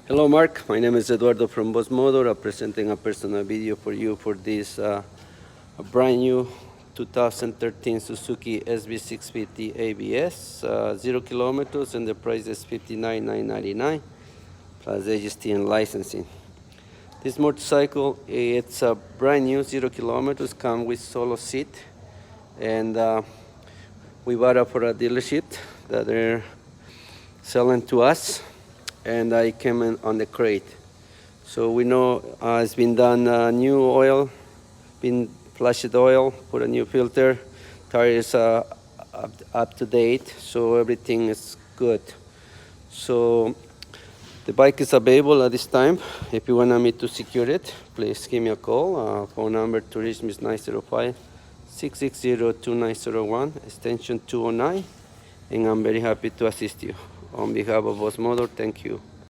Hello Mark, my name is Eduardo from Boss Motor. I'm presenting a personal video for you for this a brand new 2013 Suzuki SV650 ABS, 0 kilometers, and the price is $59,999 plus AGST and licensing. This motorcycle, it's a brand new 0 kilometers, come with solo seat, and we bought it for a dealership that they're selling to us, and I came in on the crate. So we know it's been done new oil, been flushed oil, put a new filter, tires up to date, so everything is good. So the bike is available at this time. If you want me to secure it, please give me a call. Phone number to reach me is 905-660-2901, extension 209, and I'm very happy to assist you. On behalf of Boss Motor, thank you.